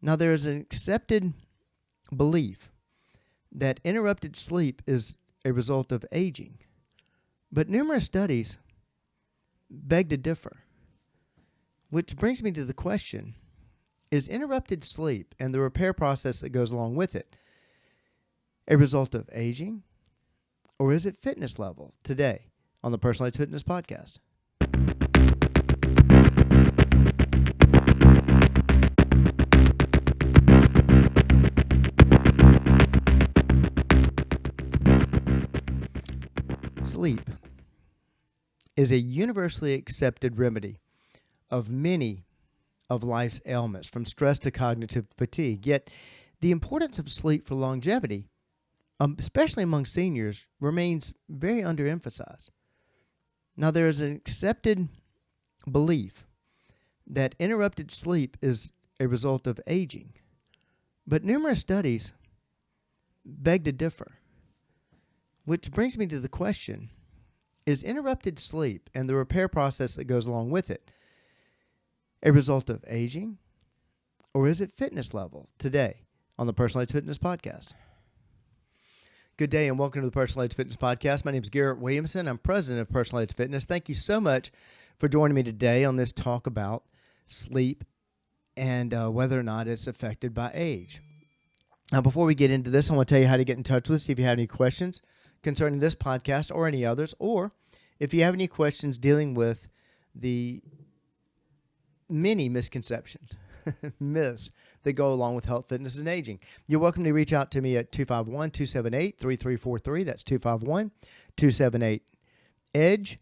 Now, there is an accepted belief that interrupted sleep is a result of aging, but numerous studies beg to differ, which brings me to the question, is interrupted sleep and the repair process that goes along with it a result of aging, or is it fitness level? Today on the Personalized Fitness Podcast. Sleep is a universally accepted remedy of many of life's ailments, from stress to cognitive fatigue. Yet, the importance of sleep for longevity, especially among seniors, remains very underemphasized. Now, there is an accepted belief that interrupted sleep is a result of aging, but numerous studies beg to differ, which brings me to the question, is interrupted sleep and the repair process that goes along with it a result of aging, or is it fitness level? Today on the Personalized Fitness Podcast. Good day and welcome to the Personalized Fitness Podcast. My name is Garrett Williamson. I'm president of Personalized Fitness. Thank you so much for joining me today on this talk about sleep and whether or not it's affected by age. Now, before we get into this, I want to tell you how to get in touch with us if you have any questions concerning this podcast or any others, or if you have any questions dealing with the many misconceptions, myths that go along with health, fitness, and aging. You're welcome to reach out to me at 251-278-3343. That's 251-278-EDGE.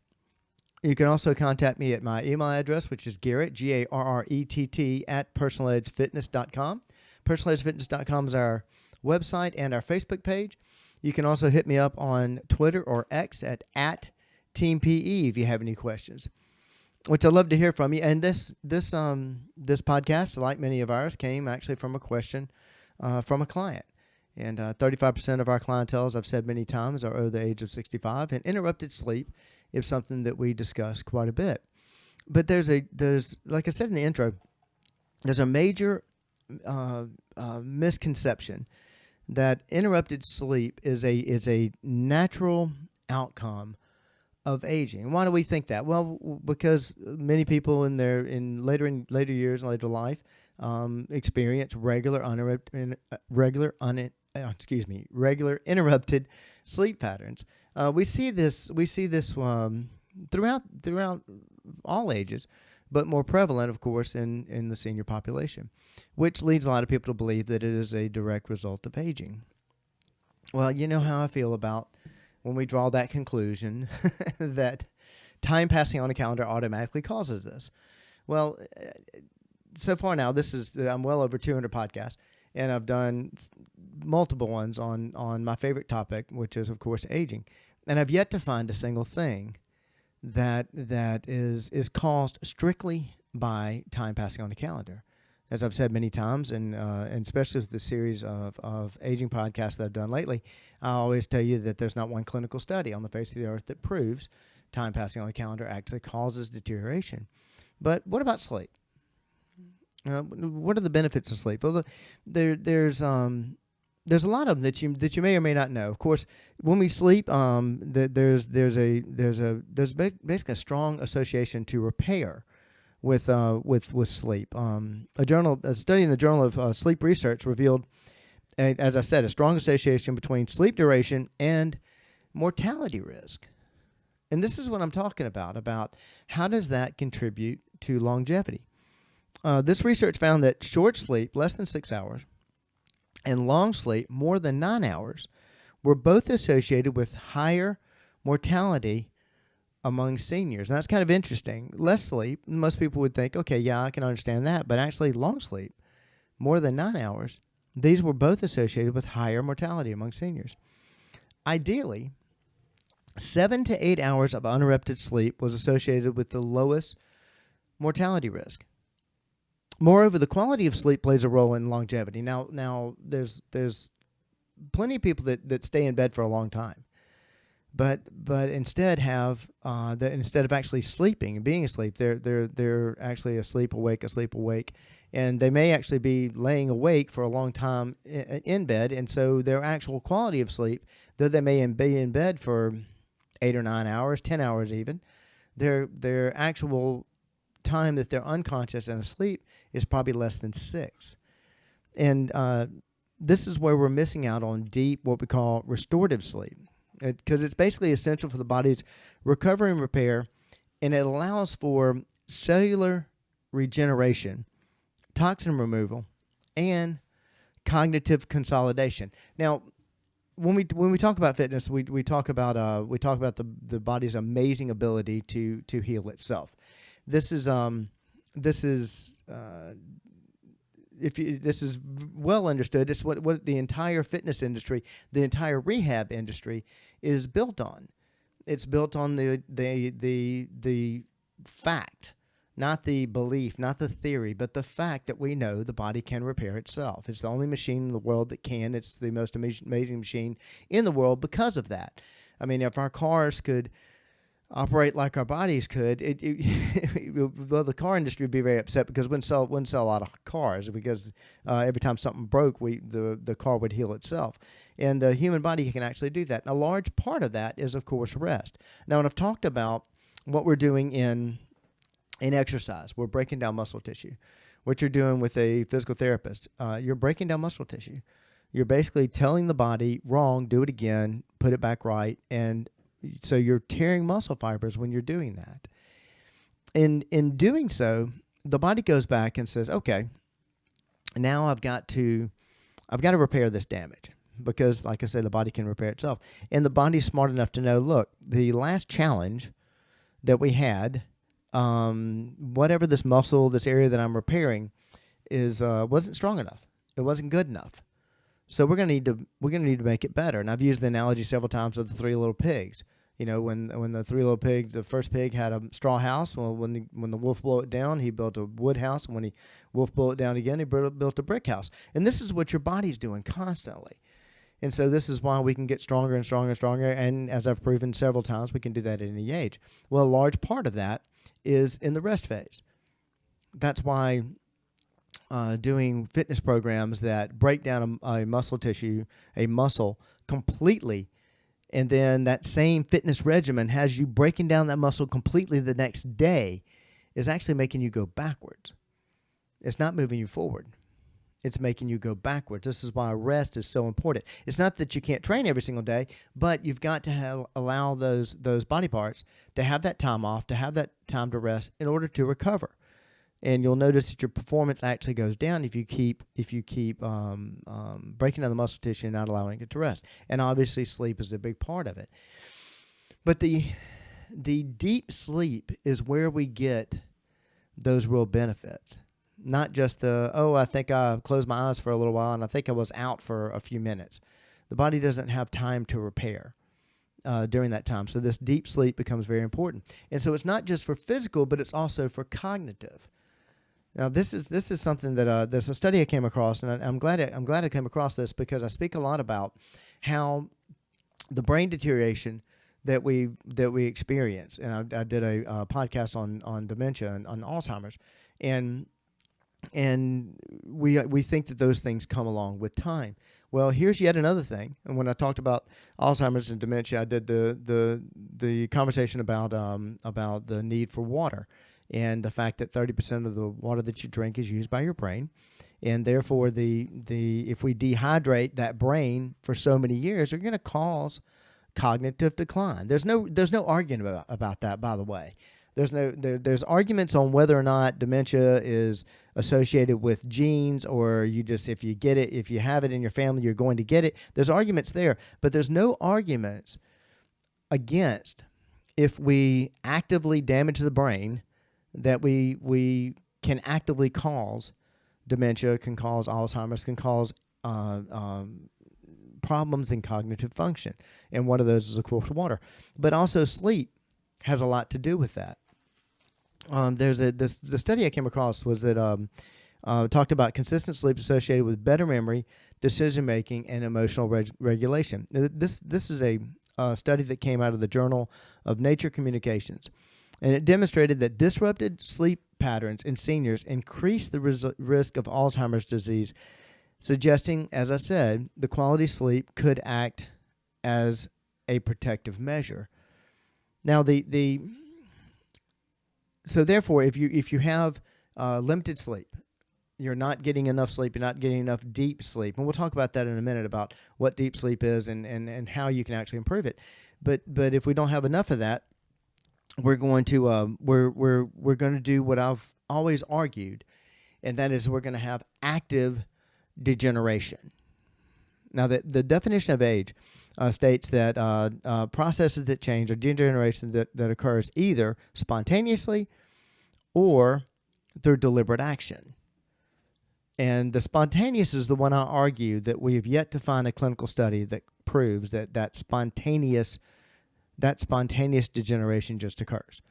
You can also contact me at my email address, which is Garrett, Garrett, at personalizedfitness.com. Personalizedfitness.com is our website and our Facebook page. You can also hit me up on Twitter or X at TeamPE if you have any questions, which I'd love to hear from you. And this podcast, like many of ours, came actually from a question from a client. And 35% of our clientele, as I've said many times, are over the age of 65. And interrupted sleep is something that we discuss quite a bit. But there's like I said in the intro, there's a major misconception that interrupted sleep is a natural outcome of aging. Why do we think that? Well, because many people in later years and later life experience regular interrupted sleep patterns. We see this throughout all ages, but more prevalent, of course, in the senior population, which leads a lot of people to believe that it is a direct result of aging. Well, you know how I feel about when we draw that conclusion that time passing on a calendar automatically causes this. Well, so far now, I'm well over 200 podcasts, and I've done multiple ones on my favorite topic, which is, of course, aging. And I've yet to find a single thing that is caused strictly by time passing on a calendar. As I've said many times, and especially with the series of aging podcasts that I've done lately, I always tell you that there's not one clinical study on the face of the earth that proves time passing on a calendar actually causes deterioration. But what about sleep? What are the benefits of sleep? Well, there's a lot of them that you may or may not know. Of course, when we sleep, there's basically a strong association to repair with sleep. A study in the Journal of Sleep Research revealed, as I said, a strong association between sleep duration and mortality risk. And this is what I'm talking about how does that contribute to longevity. This research found that short sleep, less than 6 hours, and long sleep, more than 9 hours, were both associated with higher mortality among seniors. And that's kind of interesting. Less sleep, most people would think, okay, yeah, I can understand that. But actually, long sleep, more than 9 hours, these were both associated with higher mortality among seniors. Ideally, 7 to 8 hours of uninterrupted sleep was associated with the lowest mortality risk. Moreover, the quality of sleep plays a role in longevity. Now there's plenty of people that stay in bed for a long time, but instead instead of actually sleeping and being asleep, they're actually asleep awake, And they may actually be laying awake for a long time in bed, and so their actual quality of sleep, though they may be in bed for 8 or 9 hours, 10 hours even, their actual time that they're unconscious and asleep is probably less than 6. And this is where we're missing out on deep, what we call restorative sleep, because it's basically essential for the body's recovery and repair, and it allows for cellular regeneration, toxin removal, and cognitive consolidation. Now, when we talk about fitness, we talk about the body's amazing ability to heal itself. This is well understood. It's what the entire fitness industry, the entire rehab industry, is built on. It's built on the fact, not the belief, not the theory, but the fact that we know the body can repair itself. It's the only machine in the world that can. It's the most amazing machine in the world because of that. I mean, if our cars could operate like our bodies could, well, the car industry would be very upset because we wouldn't sell a lot of cars, because every time something broke, the car would heal itself. And the human body can actually do that. And a large part of that is, of course, rest. Now, when I've talked about what we're doing in exercise, we're breaking down muscle tissue. What you're doing with a physical therapist, you're breaking down muscle tissue. You're basically telling the body, wrong, do it again, put it back right, and so you're tearing muscle fibers when you're doing that. In doing so, the body goes back and says, okay, now I've got to repair this damage, because, like I said, the body can repair itself. And the body's smart enough to know, look, the last challenge that we had, whatever this muscle, this area that I'm repairing, wasn't strong enough. It wasn't good enough. So we're gonna need to make it better. And I've used the analogy several times of the 3 little pigs. You know, when the 3 little pigs, the first pig had a straw house. Well, when the wolf blew it down, he built a wood house. And when the wolf blew it down again, he built a brick house. And this is what your body's doing constantly. And so this is why we can get stronger and stronger and stronger. And as I've proven several times, we can do that at any age. Well, a large part of that is in the rest phase. That's why doing fitness programs that break down a muscle tissue, a muscle completely, and then that same fitness regimen has you breaking down that muscle completely the next day, is actually making you go backwards. It's not moving you forward. It's making you go backwards. This is why rest is so important. It's not that you can't train every single day, but you've got to allow those body parts to have that time off, to have that time to rest in order to recover. And you'll notice that your performance actually goes down if you keep breaking down the muscle tissue and not allowing it to rest. And obviously, sleep is a big part of it. But the deep sleep is where we get those real benefits. Not just I think I closed my eyes for a little while and I think I was out for a few minutes. The body doesn't have time to repair during that time. So this deep sleep becomes very important. And so it's not just for physical, but it's also for cognitive. Now, this is something that there's a study I came across, and I'm glad I came across this, because I speak a lot about how the brain deterioration that we experience. And I did a podcast on dementia and on Alzheimer's, and we think that those things come along with time. Well, here's yet another thing. And when I talked about Alzheimer's and dementia, I did the conversation about the need for water, and the fact that 30% of the water that you drink is used by your brain, and therefore if we dehydrate that brain for so many years, they're going to cause cognitive decline. There's no argument about that, by the way. There's arguments on whether or not dementia is associated with genes, or if you have it in your family, you're going to get it. There's arguments there, but there's no arguments against, if we actively damage the brain, that we can actively cause dementia, can cause Alzheimer's, can cause problems in cognitive function. And one of those is, of course, water. But also sleep has a lot to do with that. The study I came across was that talked about consistent sleep associated with better memory, decision-making, and emotional regulation. This is a study that came out of the Journal of Nature Communications. And it demonstrated that disrupted sleep patterns in seniors increase the risk of Alzheimer's disease, suggesting, as I said, the quality sleep could act as a protective measure. Now, so therefore, if you have limited sleep, you're not getting enough sleep, you're not getting enough deep sleep, and we'll talk about that in a minute about what deep sleep is and how you can actually improve it. But if we don't have enough of that, we're going to we're going to do what I've always argued, and that is we're going to have active degeneration. Now, the definition of age states that processes that change or degeneration that occurs either spontaneously or through deliberate action. And the spontaneous is the one I argue that we have yet to find a clinical study that proves that spontaneous degeneration just occurs.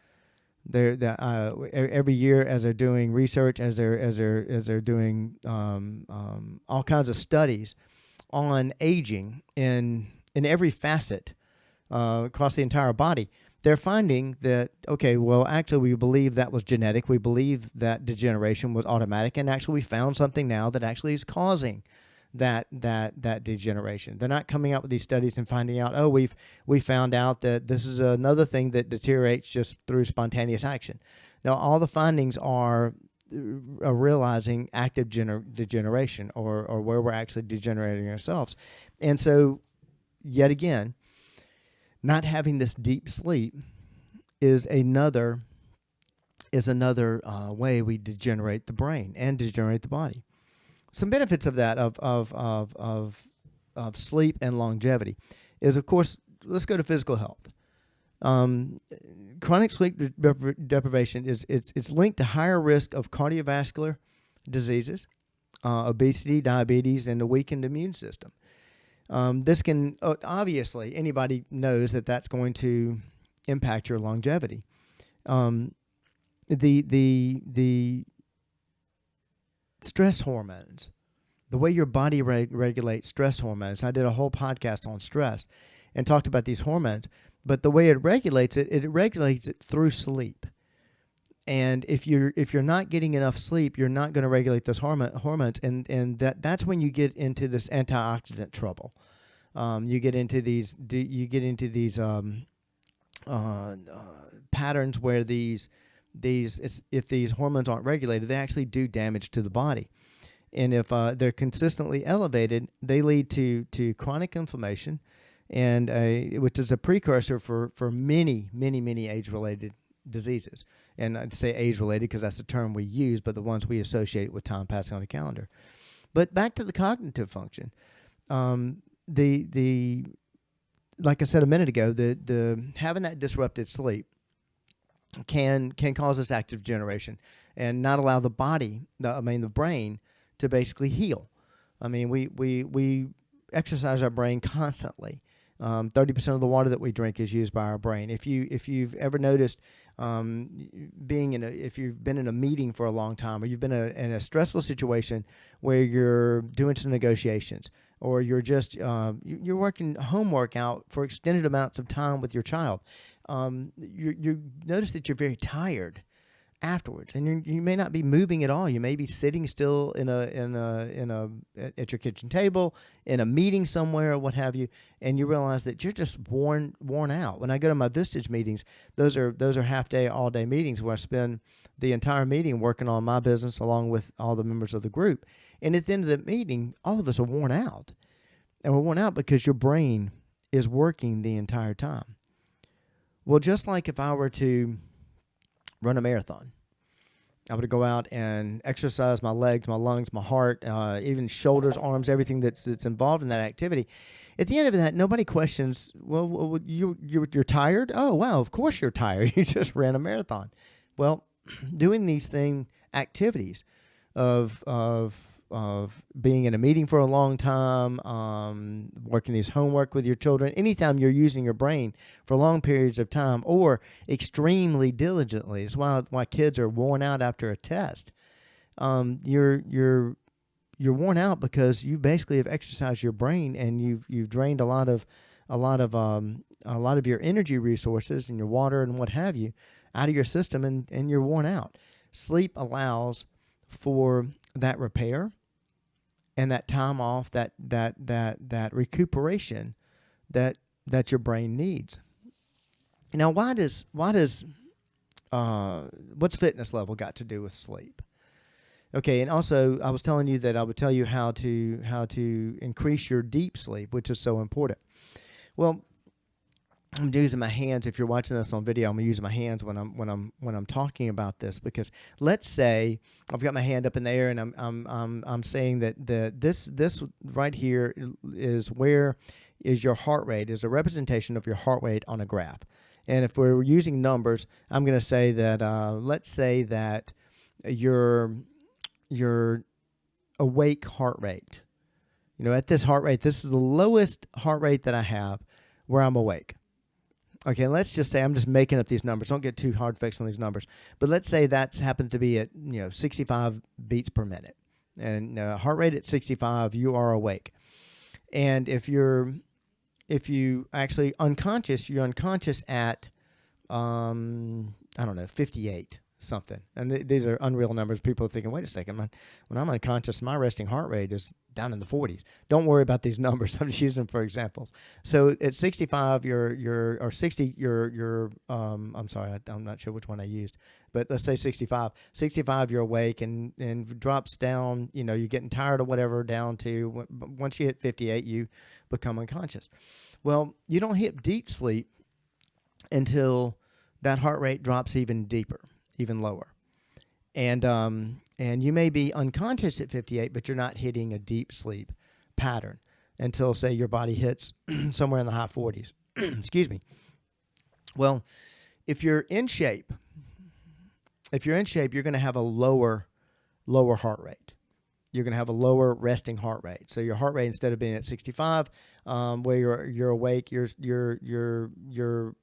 Every year, as they're doing research, as they're doing all kinds of studies on aging in every facet across the entire body, they're finding that, okay, well, actually, we believe that was genetic. We believe that degeneration was automatic, and actually, we found something now that actually is causing that degeneration. They're not coming out with these studies and finding out, oh, we found out that this is another thing that deteriorates just through spontaneous action. Now, all the findings are realizing active degeneration or where we're actually degenerating ourselves. And so, yet again, not having this deep sleep is another way we degenerate the brain and degenerate the body. Some benefits of that of sleep and longevity is, of course, let's go to physical health. Chronic sleep deprivation it's linked to higher risk of cardiovascular diseases, obesity, diabetes, and a weakened immune system. This can obviously anybody knows that that's going to impact your longevity. The stress hormones, the way your body regulates stress hormones. I did a whole podcast on stress and talked about these hormones, but the way it regulates it through sleep. And if you're not getting enough sleep, you're not going to regulate those hormones, and that's when you get into this antioxidant trouble. You get into these patterns where if these hormones aren't regulated, they actually do damage to the body. And if they're consistently elevated, they lead to chronic inflammation, and which is a precursor for many age-related diseases. And I'd say age-related because that's the term we use, but the ones we associate with time passing on the calendar. But back to the cognitive function, like I said a minute ago, the having that disrupted sleep can cause this active degeneration and not allow the body, the brain, to basically heal. I mean, we exercise our brain constantly. 30% of the water that we drink is used by our brain. If you've ever noticed, if you've been in a meeting for a long time, or you've been in a stressful situation where you're doing some negotiations, or you're just you're working homework out for extended amounts of time with your child, you notice that you're very tired afterwards, and you may not be moving at all. You may be sitting still at your kitchen table, in a meeting somewhere, or what have you, and you realize that you're just worn out. When I go to my Vistage meetings, those are half day, all day meetings where I spend the entire meeting working on my business along with all the members of the group. And at the end of the meeting, all of us are worn out, and we're worn out because your brain is working the entire time. Well, just like if I were to run a marathon, I would go out and exercise my legs, my lungs, my heart, even shoulders, arms, everything that's involved in that activity. At the end of that, nobody questions, well, you're tired? Oh, wow, of course you're tired. You just ran a marathon. Well, doing these activities of being in a meeting for a long time, working these homework with your children, anytime you're using your brain for long periods of time or extremely diligently, it's why kids are worn out after a test. You're worn out because you basically have exercised your brain, and you've drained a lot of your energy resources and your water and what have you out of your system and you're worn out. Sleep allows for that repair and that time off, that recuperation that your brain needs. Now, what's fitness level got to do with sleep? Okay, and also I was telling you that I would tell you how to increase your deep sleep, which is so important. Well, I'm using my hands. If you're watching this on video, I'm gonna use my hands when I'm talking about this, because let's say I've got my hand up in the air and I'm saying that this right here is where is your heart rate, is a representation of your heart rate on a graph. And if we're using numbers, I'm going to say that let's say that your awake heart rate, at this heart rate, this is the lowest heart rate that I have where I'm awake. Okay, and let's just say, I'm just making up these numbers. Don't get too hard fixed on these numbers. But let's say that happens to be at 65 beats per minute, and heart rate at 65, you are awake. And if you actually unconscious, you're unconscious at 58 something. And these are unreal numbers. People are thinking, wait a second, when I'm unconscious, my resting heart rate is down in the 40s. Don't worry about these numbers. I'm just using them for examples. So at 65, I'm sorry, I'm not sure which one I used, but let's say 65. 65, you're awake, and drops down, you're getting tired or whatever, down to, once you hit 58, you become unconscious. Well, you don't hit deep sleep until that heart rate drops even deeper, even lower. And you may be unconscious at 58, but you're not hitting a deep sleep pattern until, say, your body hits somewhere in the high 40s. Excuse me. Well, if you're in shape, you're going to have a lower heart rate. You're going to have a lower resting heart rate. So your heart rate, instead of being at 65, where you're awake, your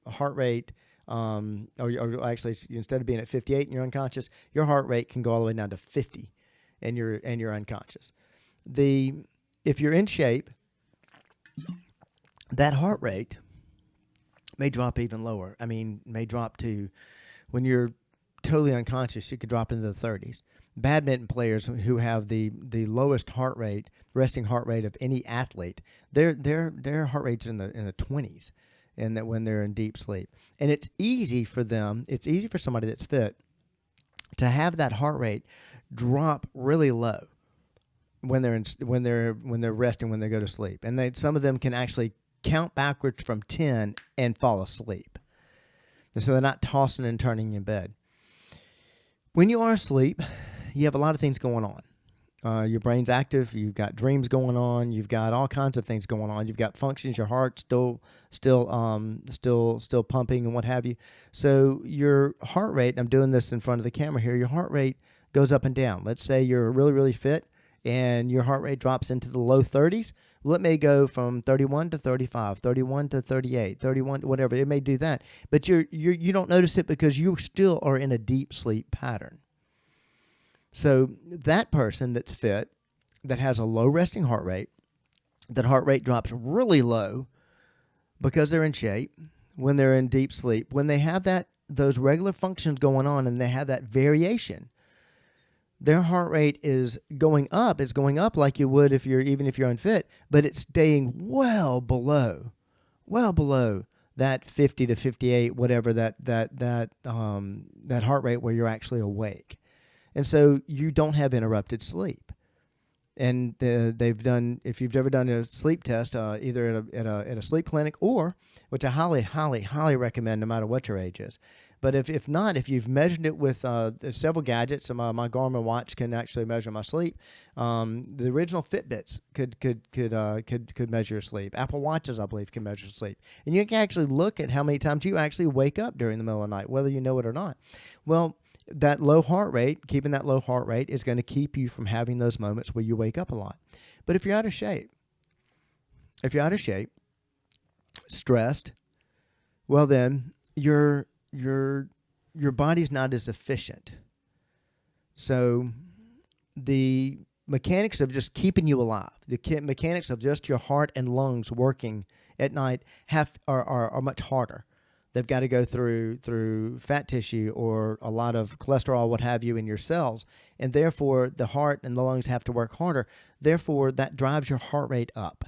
heart rate, or actually, instead of being at 58 and you're unconscious, your heart rate can go all the way down to 50, and you're unconscious. If you're in shape, that heart rate may drop even lower. I mean, may drop to, when you're totally unconscious, you could drop into the 30s. Badminton players who have the lowest heart rate, resting heart rate of any athlete, their heart rate's in the 20s, and that when they're in deep sleep. And it's easy for them. It's easy for somebody that's fit to have that heart rate drop really low when they're resting, when they go to sleep. And some of them can actually count backwards from 10 and fall asleep. And so they're not tossing and turning in bed. When you are asleep, you have a lot of things going on. Your brain's active. You've got dreams going on. You've got all kinds of things going on. You've got functions. Your heart's still pumping and what have you. So your heart rate, I'm doing this in front of the camera here, your heart rate goes up and down. Let's say you're really, really fit and your heart rate drops into the low 30s. Well, it may go from 31 to 35, 31 to 38, 31, whatever. It may do that. But you don't notice it because you still are in a deep sleep pattern. So that person that's fit, that has a low resting heart rate, that heart rate drops really low because they're in shape, when they're in deep sleep, when they have those regular functions going on and they have that variation, their heart rate is going up. It's going up like you would even if you're unfit, but it's staying well below that 50 to 58, whatever that heart rate where you're actually awake. And so you don't have interrupted sleep. And they've done, if you've ever done a sleep test, either at a sleep clinic or, which I highly, highly, highly recommend no matter what your age is. But if not, if you've measured it with several gadgets, my Garmin watch can actually measure my sleep. The original Fitbits could measure your sleep. Apple Watches, I believe, can measure sleep. And you can actually look at how many times you actually wake up during the middle of the night, whether you know it or not. Well, that low heart rate, keeping that low heart rate is going to keep you from having those moments where you wake up a lot. But if you're out of shape, stressed, well then your body's not as efficient. So the mechanics of just keeping you alive, the mechanics of just your heart and lungs working at night are much harder They've got to go through fat tissue or a lot of cholesterol, what have you, in your cells. And therefore, the heart and the lungs have to work harder. Therefore, that drives your heart rate up.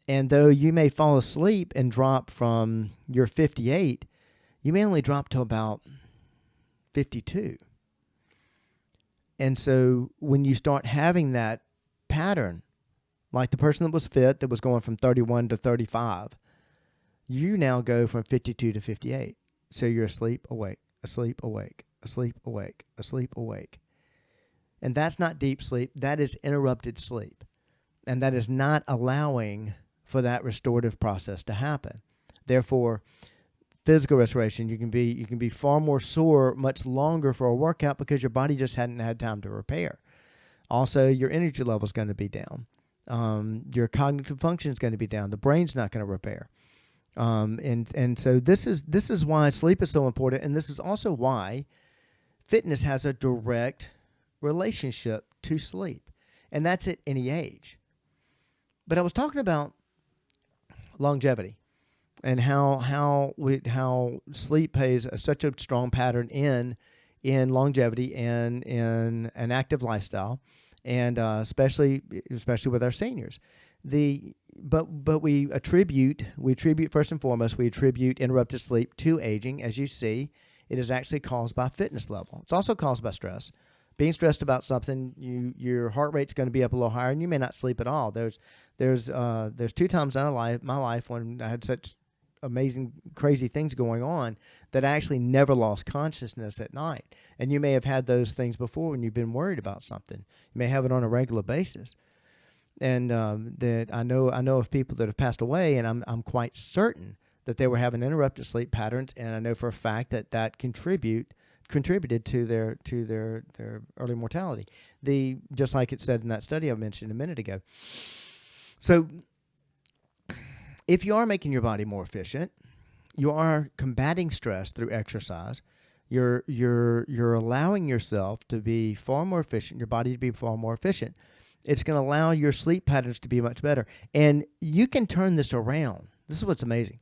And though you may fall asleep and drop from your 58, you may only drop to about 52. And so when you start having that pattern, like the person that was fit, that was going from 31 to 35, you now go from 52 to 58. So you're asleep, awake, asleep, awake, asleep, awake, asleep, awake. And that's not deep sleep. That is interrupted sleep. And that is not allowing for that restorative process to happen. Therefore, physical restoration, you can be far more sore much longer for a workout because your body just hadn't had time to repair. Also, your energy level is going to be down. Your cognitive function is going to be down. The brain's not going to repair. And so this is why sleep is so important, and this is also why fitness has a direct relationship to sleep, and that's at any age. But I was talking about longevity and how sleep plays such a strong pattern in longevity and in an active lifestyle, and especially with our seniors. But we attribute first and foremost, we attribute interrupted sleep to aging. As you see, it is actually caused by fitness level. It's also caused by stress. Being stressed about something, your heart rate's going to be up a little higher, and you may not sleep at all. There's 2 times in my life when I had such amazing, crazy things going on that I actually never lost consciousness at night. And you may have had those things before when you've been worried about something. You may have it on a regular basis. And that I know of people that have passed away, and I'm quite certain that they were having interrupted sleep patterns, and I know for a fact that contributed to their early mortality. Just like it said in that study I mentioned a minute ago. So if you are making your body more efficient, you are combating stress through exercise. You're allowing yourself to be far more efficient, your body to be far more efficient. It's going to allow your sleep patterns to be much better. And you can turn this around. This is what's amazing.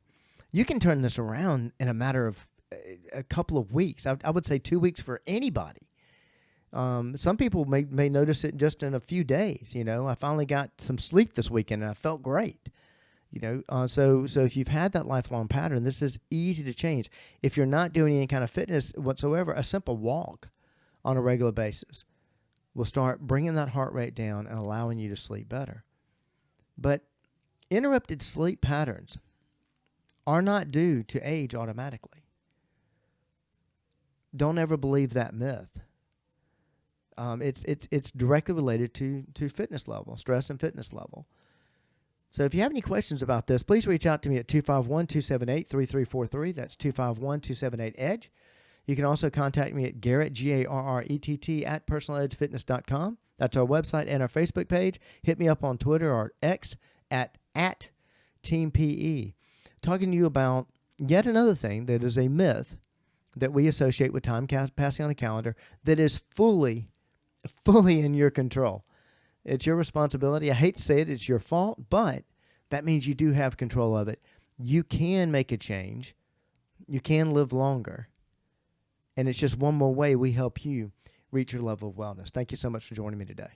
You can turn this around in a matter of a couple of weeks. I would say 2 weeks for anybody. Some people may notice it just in a few days. I finally got some sleep this weekend and I felt great. So if you've had that lifelong pattern, this is easy to change. If you're not doing any kind of fitness whatsoever, a simple walk on a regular basis will start bringing that heart rate down and allowing you to sleep better. But interrupted sleep patterns are not due to age automatically. Don't ever believe that myth. It's directly related to fitness level, stress and fitness level. So if you have any questions about this, please reach out to me at 251-278-3343. That's 251-278-EDGE. You can also contact me at Garrett, Garrett, at personaledgefitness.com. That's our website and our Facebook page. Hit me up on Twitter or X at TeamPE. Talking to you about yet another thing that is a myth that we associate with time passing on a calendar that is fully in your control. It's your responsibility. I hate to say it, it's your fault, but that means you do have control of it. You can make a change. You can live longer. And it's just one more way we help you reach your level of wellness. Thank you so much for joining me today.